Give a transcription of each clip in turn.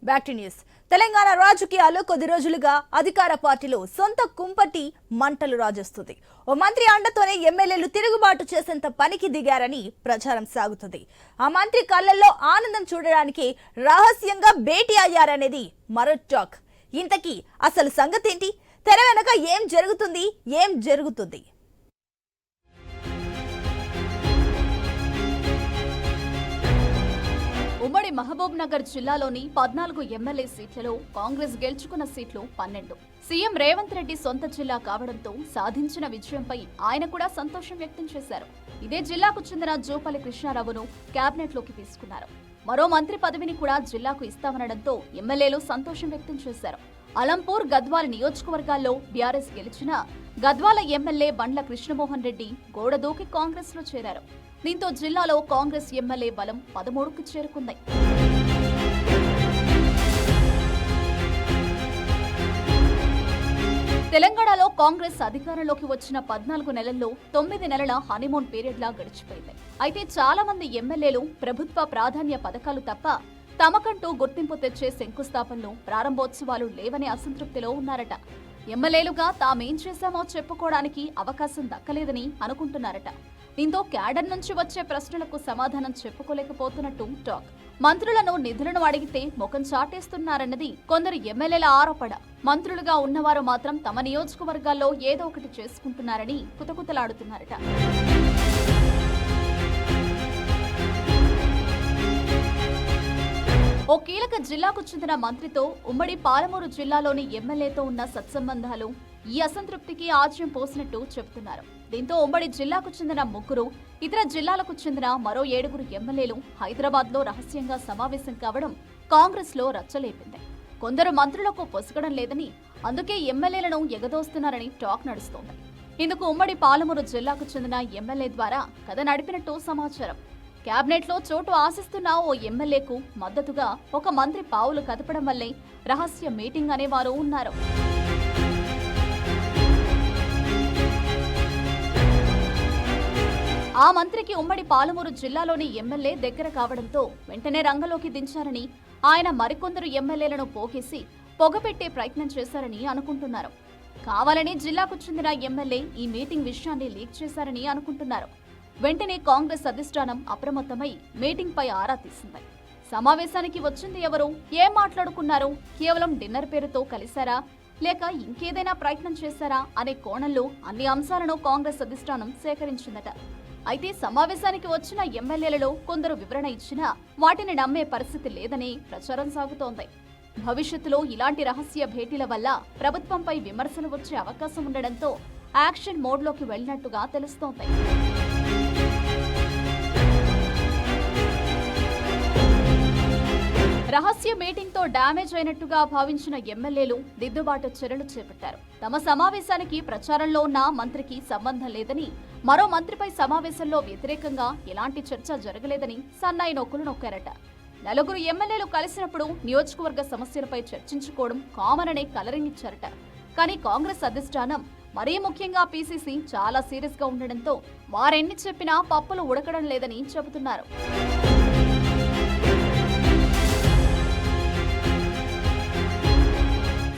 Back to news. Telangana రాజకీయాల్లో కొద్ది రోజులుగా అధికార పార్టీలో సొంత కుంపటి మంటలు రాజేస్తుంది. ఓ మంత్రి అండతోనే ఎమ్మెల్యేలు తిరుగుబాటు చేసేంత పనికి దిగారని ప్రచారం సాగుతుంది. ఆ మంత్రి కళ్ళల్లో ఆనందం చూడడానికి రహస్యంగా భేటీ అయ్యారనేది మరో టాక్. ఇంతకీ అసలు సంగతేంటి? తెర వెనక ఏం జరుగుతుంది? ఉమ్మడి మహబూబ్ నగర్ జిల్లాలోని 14 ఎమ్మెల్యే సీట్లలో కాంగ్రెస్ గెలుచుకున్న సీట్లు 12. సీఎం రేవంత్ రెడ్డి సొంత జిల్లా కావడంతో సాధించిన విజయంపై ఆయన కూడా సంతోషం వ్యక్తం చేశారు. ఇదే జిల్లాకు చెందిన జూపల్లి కృష్ణారావును కేబినెట్ లోకి తీసుకున్నారు. మరో మంత్రి పదవిని కూడా జిల్లాకు ఇస్తామనడంతో ఎమ్మెల్యేలు సంతోషం వ్యక్తం చేశారు. అలంపూర్, గద్వాల నియోజకవర్గాల్లో బీఆర్ఎస్ గెలిచిన గద్వాల ఎమ్మెల్యే బండ్ల కృష్ణమోహన్ రెడ్డి గోడ దూకి కాంగ్రెస్ లో చేరారు. దీంతో జిల్లాలో కాంగ్రెస్ ఎమ్మెల్యే బలం 13కు చేరుకుంది. తెలంగాణలో కాంగ్రెస్ అధికారంలోకి వచ్చిన 14 నెలల్లో 9 నెలల హనీమూన్ పీరియడ్ లా గడిచిపోయింది. అయితే చాలా మంది ఎమ్మెల్యేలు ప్రభుత్వ ప్రాధాన్య పథకాలు తప్ప తమకంటూ గుర్తింపు తెచ్చే శంకుస్థాపనలు, ప్రారంభోత్సవాలు లేవనే అసంతృప్తిలో ఉన్నారట. ఎమ్మెల్యేలుగా తామేం చేశామో చెప్పుకోవడానికి అవకాశం దక్కలేదని అనుకుంటున్నారట. దీంతో క్యాడర్ నుంచి వచ్చే ప్రశ్నలకు సమాధానం చెప్పుకోలేకపోతున్నట్టు టాక్. మంత్రులను నిధులను అడిగితే ముఖం చాటేస్తున్నారన్నది కొందరు ఎమ్మెల్యేల ఆరోపణ. మంత్రులుగా ఉన్నవారు మాత్రం తమ నియోజకవర్గాల్లో ఏదో ఒకటి చేసుకుంటున్నారని కుతకుతలాడుతున్నారట. ఓ కీలక జిల్లాకు చెందిన మంత్రితో ఉమ్మడి పాలమూరు జిల్లాలోని ఎమ్మెల్యేతో ఉన్న సత్సంబంధాలు ఈ అసంతృప్తికి ఆజ్యం పోసినట్టు చెబుతున్నారు. దీంతో ఉమ్మడి జిల్లాకు చెందిన 3, ఇతర జిల్లాలకు చెందిన మరో 7 ఎమ్మెల్యేలు హైదరాబాద్ లో రహస్యంగా సమావేశం కావడం కాంగ్రెస్ లో రచ్చలేపింది. కొందరు మంత్రులకు పొసగడం లేదని, అందుకే ఎమ్మెల్యేలను ఎగదోస్తున్నారని టాక్ నడుస్తోంది. ఇందుకు ఉమ్మడి పాలమూరు జిల్లాకు చెందిన ఎమ్మెల్యే ద్వారా కథ నడిపినట్టు సమాచారం. కేబినెట్ లో చోటు ఆశిస్తున్న ఓ ఎమ్మెల్యేకు మద్దతుగా ఒక మంత్రి పావులు కదపడం వల్లే రహస్య మీటింగ్ అనేవారు ఉన్నారు. ఆ మంత్రికి ఉమ్మడి పాలమూరు జిల్లాలోని ఎమ్మెల్యే దగ్గర కావడంతో వెంటనే రంగంలోకి దించారని, ఆయన మరికొందరు ఎమ్మెల్యేలను పోగేసి పొగపెట్టే ప్రయత్నం చేశారని అనుకుంటున్నారు. కావాలని జిల్లాకు చెందిన ఎమ్మెల్యే ఈ మీటింగ్ విషయాన్ని లీక్ చేశారని అనుకుంటున్నారు. వెంటనే కాంగ్రెస్ అధిష్టానం అప్రమత్తమై మీటింగ్ పై ఆరా తీసింది. సమావేశానికి వచ్చింది ఎవరు, ఏం మాట్లాడుకున్నారు, కేవలం డిన్నర్ పేరుతో కలిశారా లేక ఇంకేదైనా ప్రయత్నం చేశారా అనే కోణంలో అన్ని అంశాలను కాంగ్రెస్ అధిష్టానం సేకరించిందట. అయితే సమావేశానికి వచ్చిన ఎమ్మెల్యేలలో కొందరు వివరణ ఇచ్చినా వాటిని నమ్మే పరిస్థితి లేదని ప్రచారం సాగుతోంది. భవిష్యత్తులో ఇలాంటి రహస్య భేటీల వల్ల ప్రభుత్వంపై విమర్శలు వచ్చే అవకాశం ఉండడంతో యాక్షన్ మోడ్లోకి వెళ్లినట్టుగా తెలుస్తోంది. రహస్య మీటింగ్ తో డ్యామేజ్ అయినట్టుగా భావించిన ఎమ్మెల్యేలు దిద్దుబాటు చర్యలు చేపట్టారు. తమ సమావేశానికి ప్రచారంలో ఉన్న మంత్రికి సంబంధం లేదని, మరో మంత్రిపై సమావేశంలో వ్యతిరేకంగా ఎలాంటి చర్చ జరగలేదని సన్నాయి నొక్కులు నొక్కారట. 4 ఎమ్మెల్యేలు కలిసినప్పుడు నియోజకవర్గ సమస్యలపై చర్చించుకోవడం కామన్ అనే కలరింగ్ ఇచ్చారట. కానీ కాంగ్రెస్ అధిష్టానం, మరీ ముఖ్యంగా పీసీసీ చాలా సీరియస్ గా ఉండడంతో వారెన్ని చెప్పినా పప్పులు ఉడకడం లేదని చెబుతున్నారు.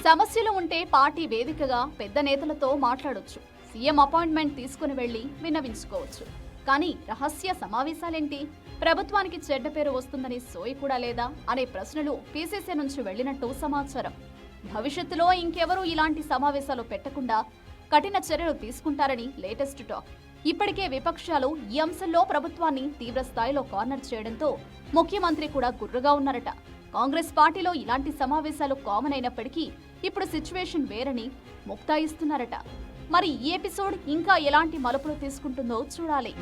సమస్యలు ఉంటే పార్టీ వేదికగా పెద్ద నేతలతో మాట్లాడొచ్చు, సీఎం అపాయింట్మెంట్ తీసుకుని వెళ్లి విన్నవించుకోవచ్చు. కానీ రహస్య సమావేశాలేంటి, ప్రభుత్వానికి చెడ్డ పేరు వస్తుందని సోయి కూడా లేదా అనే ప్రశ్నలు పీసీసీ నుంచి వెళ్లినట్టు సమాచారం. భవిష్యత్తులో ఇంకెవరూ ఇలాంటి సమావేశాలు పెట్టకుండా కఠిన చర్యలు తీసుకుంటారని లేటెస్ట్ టాక్. ఇప్పటికే విపక్షాలు ఈ అంశంలో ప్రభుత్వాన్ని తీవ్ర స్థాయిలో కార్నర్ చేయడంతో ముఖ్యమంత్రి కూడా గుర్రుగా ఉన్నారట. కాంగ్రెస్ పార్టీలో ఇలాంటి సమావేశాలు కామన్ అయినప్పటికీ ఇప్పుడు సిచ్యువేషన్ వేరని ముక్తాయిస్తున్నారట. మరి ఈ ఎపిసోడ్ ఇంకా ఎలాంటి మలుపులు తీసుకుంటుందో చూడాలి.